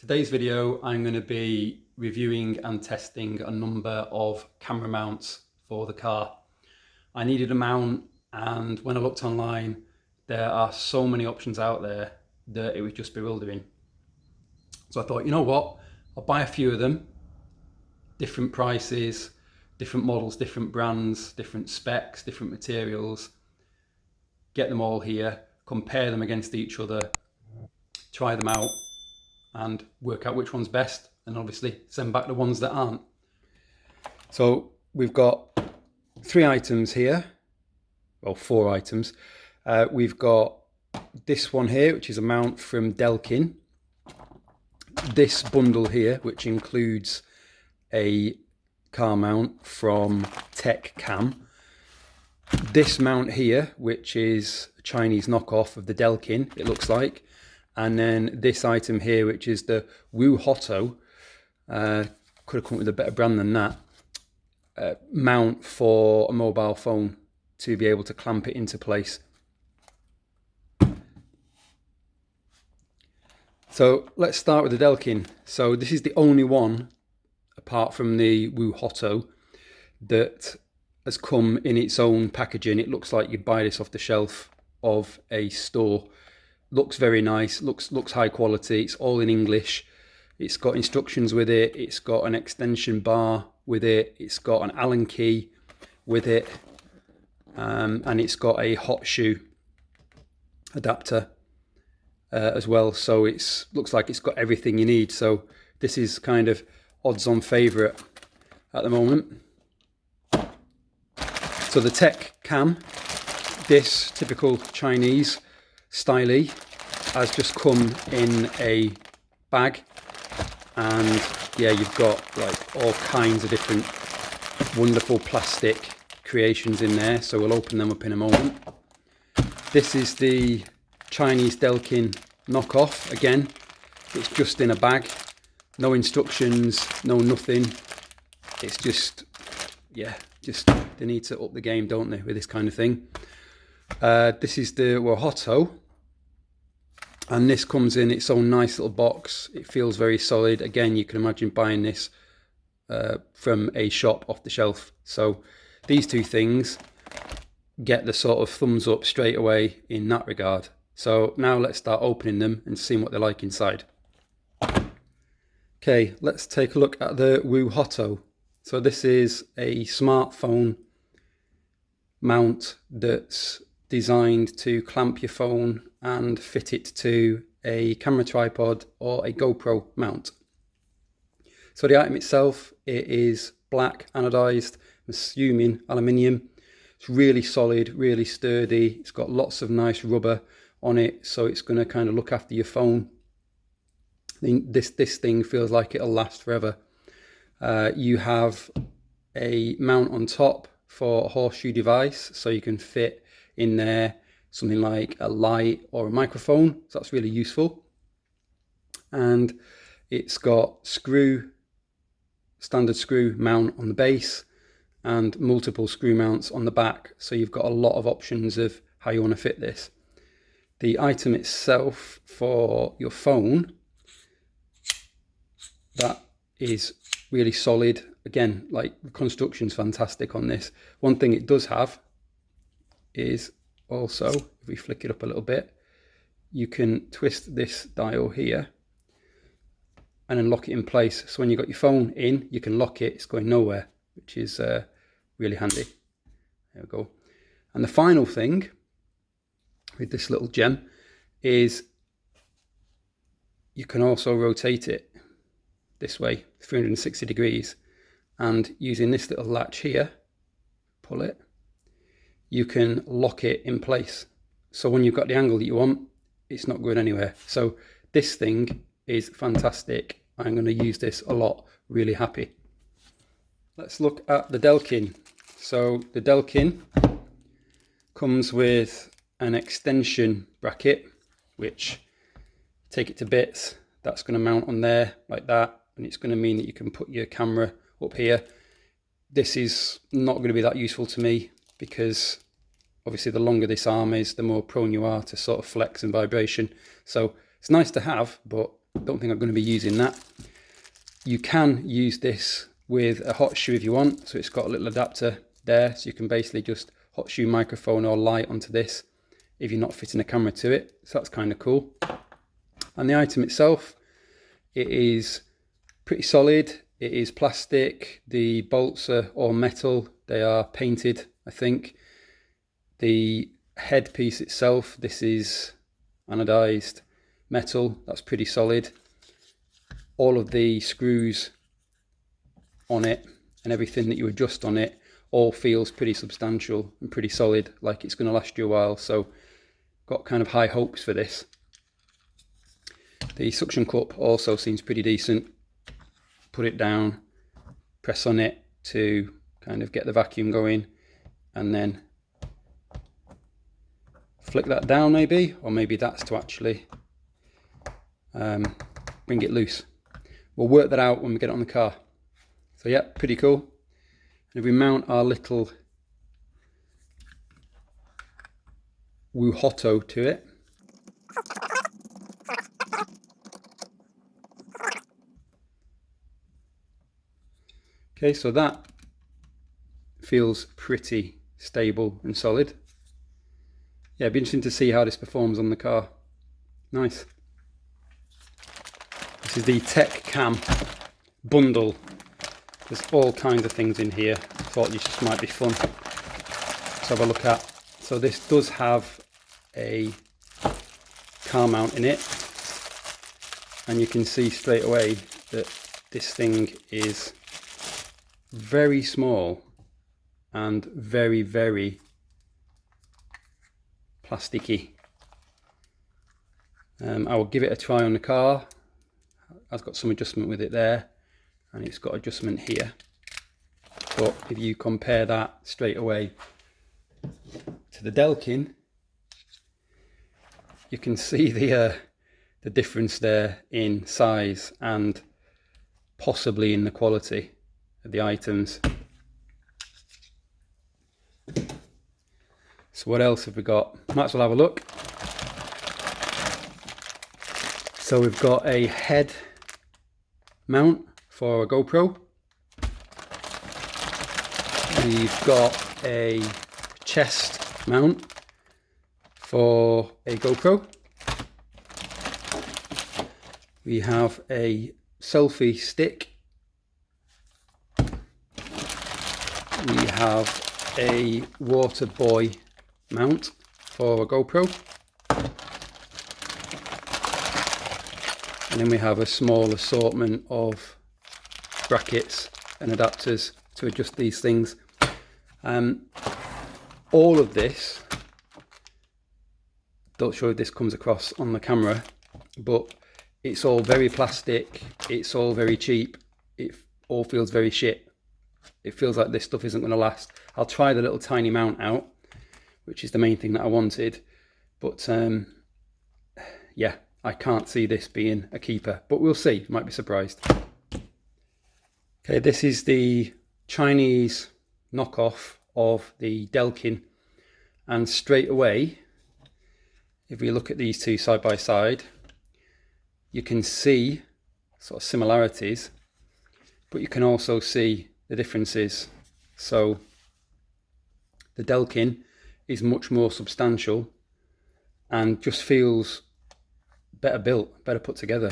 Today's video, I'm going to be reviewing and testing a number of camera mounts for the car. I needed a mount, and when I looked online, there are so many options out there that it was just bewildering. So I thought, you know what, I'll buy a few of them, different prices, different models, different brands, different specs, different materials, get them all here, compare them against each other, try them out, and work out which one's best, and obviously send back the ones that aren't. So we've got 3 items here, well 4 items. We've got this one here, which is a mount from Delkin. This bundle here, which includes a car mount from Tech Cam. This mount here, which is a Chinese knockoff of the Delkin, it looks like. And then this item here, which is the Woohoto, could have come up with a better brand than that, mount for a mobile phone to be able to clamp it into place. So let's start with the Delkin. So this is the only one, apart from the Woohoto, that has come in its own packaging. It looks like you buy this off the shelf of a store. Looks very nice, looks high quality. It's all in English. It's got instructions with it. It's got an extension bar with it. It's got an Allen key with it, and it's got a hot shoe adapter as well. So it looks like it's got everything you need. So this is kind of odds-on favourite at the moment. So the Tech Cam, this typical Chinese styly, has just come in a bag, and yeah, you've got like all kinds of different wonderful plastic creations in there, so we'll open them up in a moment. This is the Chinese Delkin knockoff. Again, it's just in a bag, no instructions, no nothing. It's just, yeah, just they need to up the game, don't they, with this kind of thing. This is the Woohoto, and this comes in its own nice little box. It feels very solid. Again, you can imagine buying this from a shop off the shelf. So these two things get the sort of thumbs up straight away in that regard. So now let's start opening them and seeing what they're like inside. Okay, let's take a look at the Woohoto. So this is a smartphone mount that's designed to clamp your phone and fit it to a camera tripod or a Gopro mount. So the item itself, it is black anodized, I'm assuming aluminium. It's really solid, really sturdy. It's got lots of nice rubber on it, so it's going to kind of look after your phone. This thing feels like it'll last forever. You have a mount on top for a horseshoe device, so you can fit in there something like a light or a microphone, so that's really useful. And it's got standard screw mount on the base and multiple screw mounts on the back, so you've got a lot of options of how you want to fit this. The item itself for your phone, that is really solid. Again, like the construction's fantastic on this. One thing it does have is also, if we flick it up a little bit, you can twist this dial here and then lock it in place. So when you've got your phone in, you can lock it, it's going nowhere, which is really handy. There we go. And the final thing with this little gem is you can also rotate it this way, 360 degrees. And using this little latch here, pull it, you can lock it in place. So when you've got the angle that you want, it's not going anywhere. So this thing is fantastic. I'm going to use this a lot, really happy. Let's look at the Delkin. So the Delkin comes with an extension bracket, which take it to bits. That's going to mount on there like that, and it's going to mean that you can put your camera up here. This is not going to be that useful to me, because obviously the longer this arm is, the more prone you are to sort of flex and vibration. So it's nice to have, but don't think I'm going to be using that. You can use this with a hot shoe if you want, so it's got a little adapter there, so you can basically just hot shoe microphone or light onto this if you're not fitting a camera to it, so that's kind of cool. And the item itself, it is pretty solid. It is plastic, the bolts are all metal, they are painted, I think. The headpiece itself, this is anodized metal, that's pretty solid. All of the screws on it and everything that you adjust on it all feels pretty substantial and pretty solid, like it's going to last you a while, so got kind of high hopes for this. The suction cup also seems pretty decent. Put it down, press on it to kind of get the vacuum going, and then flick that down maybe, or maybe that's to actually bring it loose. We'll work that out when we get it on the car. So yeah, pretty cool. And if we mount our little Woohoto to it, okay, so that feels pretty stable and solid. Yeah, it'd be interesting to see how this performs on the car. Nice. This is the Tech Cam bundle. There's all kinds of things in here. Thought this just might be fun to have a look at. So this does have a car mount in it, and you can see straight away that this thing is very small and very, very plasticky. I will give it a try on the car. I've got some adjustment with it there, and it's got adjustment here. But if you compare that straight away to the Delkin, you can see the difference there in size and possibly in the quality of the items. So what else have we got? Might as well have a look. So we've got a head mount for a GoPro. We've got a chest mount for a GoPro. We have a selfie stick. We have a water buoy mount for a GoPro. And then we have a small assortment of brackets and adapters to adjust these things. All of this, don't sure if this comes across on the camera, but it's all very plastic, it's all very cheap, it all feels very shit. It feels like this stuff isn't going to last. I'll try the little tiny mount out, which is the main thing that I wanted, but yeah, I can't see this being a keeper, but we'll see, might be surprised. Okay, this is the Chinese knockoff of the Delkin, and straight away, if we look at these two side by side, you can see sort of similarities, but you can also see the differences. So the Delkin is much more substantial and just feels better built, better put together.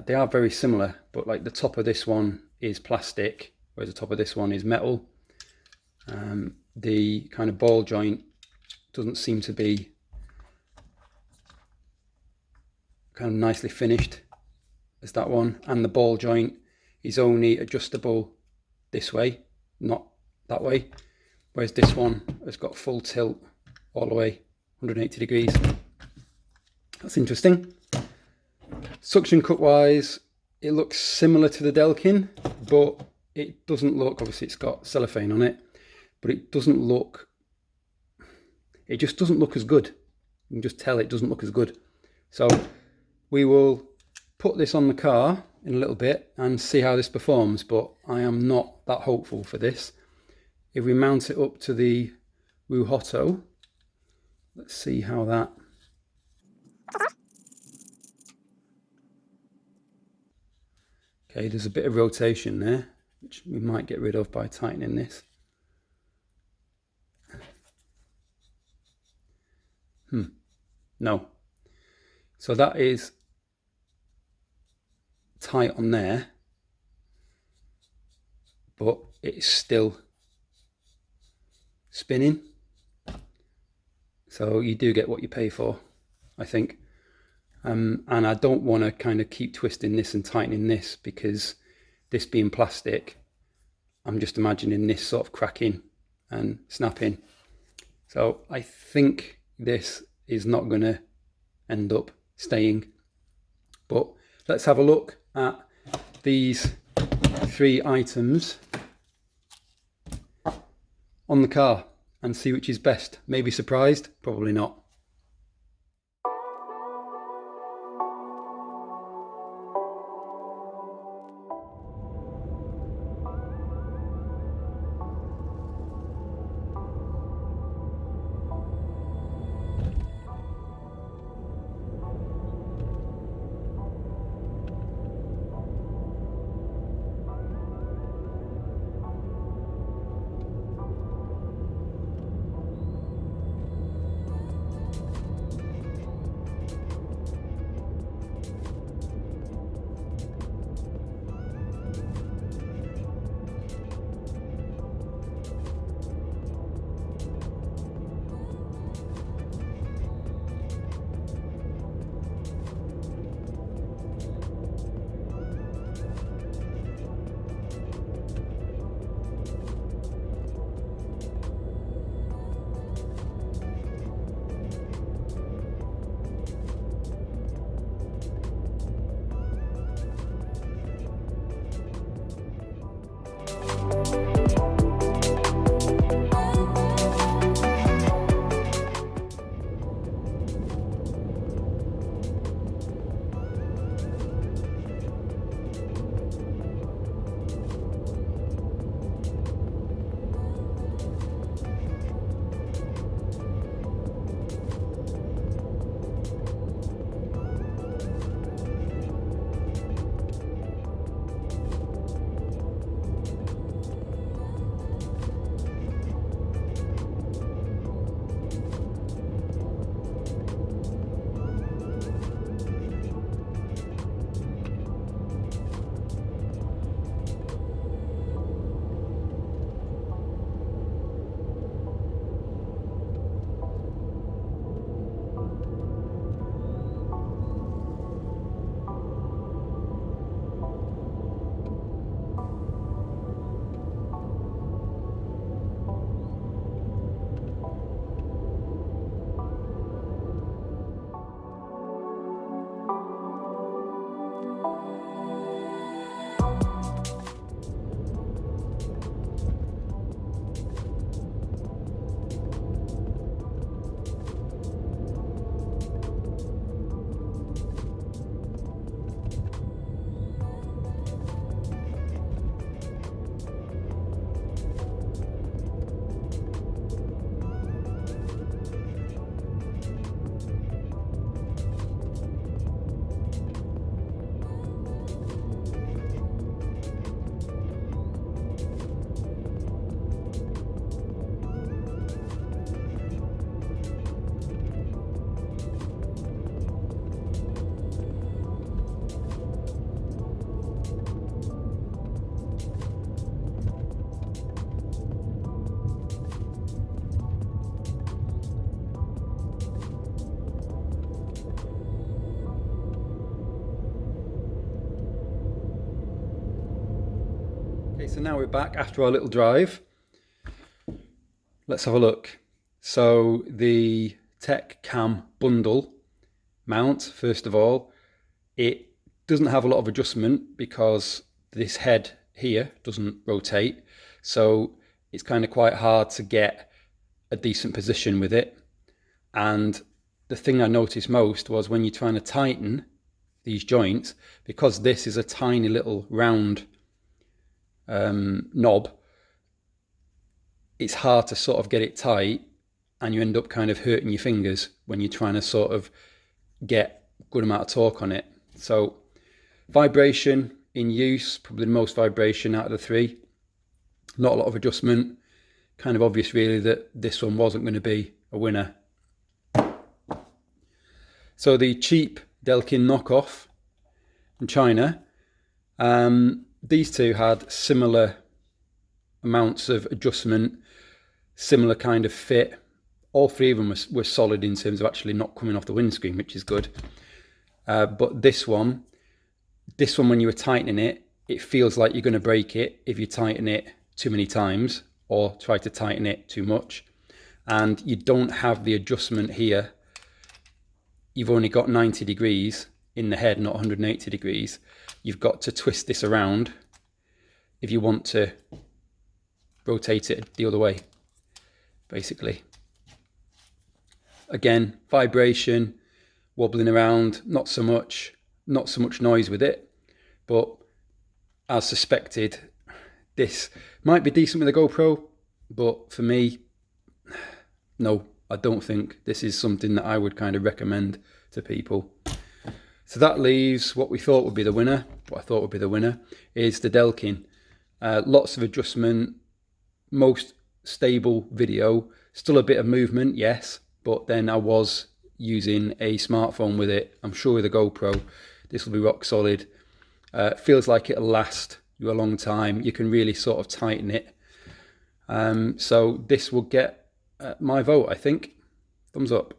They are very similar, but like the top of this one is plastic, whereas the top of this one is metal. The kind of ball joint doesn't seem to be kind of nicely finished as that one, and the ball joint is only adjustable this way, not that way, whereas this one has got full tilt all the way 180 degrees. That's interesting. Suction cup wise, it looks similar to the Delkin, but it doesn't look, obviously it's got cellophane on it, but it doesn't look, it just doesn't look as good. You can just tell it doesn't look as good. So we will put this on the car in a little bit and see how this performs, but I am not that hopeful for this. If we mount it up to the Woohoto, let's see how that. Okay, there's a bit of rotation there, which we might get rid of by tightening this. No. So that is tight on there, but it's still spinning. So you do get what you pay for, I think. And I don't want to kind of keep twisting this and tightening this, because this being plastic, I'm just imagining this sort of cracking and snapping. So I think this is not going to end up staying. But let's have a look at these 3 items on the car and see which is best. Maybe surprised, probably not. Okay, so now we're back after our little drive. Let's have a look. So the Tech Cam bundle mount, first of all, it doesn't have a lot of adjustment because this head here doesn't rotate. So it's kind of quite hard to get a decent position with it. And the thing I noticed most was when you're trying to tighten these joints, because this is a tiny little round knob, it's hard to sort of get it tight, and you end up kind of hurting your fingers when you're trying to sort of get a good amount of torque on it. So vibration in use, probably the most vibration out of the three. Not a lot of adjustment. Kind of obvious really that this one wasn't going to be a winner. So the cheap Delkin knockoff from China, these two had similar amounts of adjustment, similar kind of fit. All three of them were solid in terms of actually not coming off the windscreen, which is good. But this one when you were tightening it, it feels like you're going to break it if you tighten it too many times or try to tighten it too much. And you don't have the adjustment here. You've only got 90 degrees in the head, not 180 degrees. You've got to twist this around if you want to rotate it the other way, basically. Again, vibration, wobbling around, not so much noise with it, but as suspected, this might be decent with a GoPro, but for me, no, I don't think this is something that I would kind of recommend to people. So that leaves what we thought would be the winner. What I thought would be the winner is the Delkin. Lots of adjustment, most stable video, still a bit of movement, yes, but then I was using a smartphone with it. I'm sure with a GoPro, this will be rock solid. Feels like it'll last you a long time. You can really sort of tighten it. So this will get my vote, I think. Thumbs up.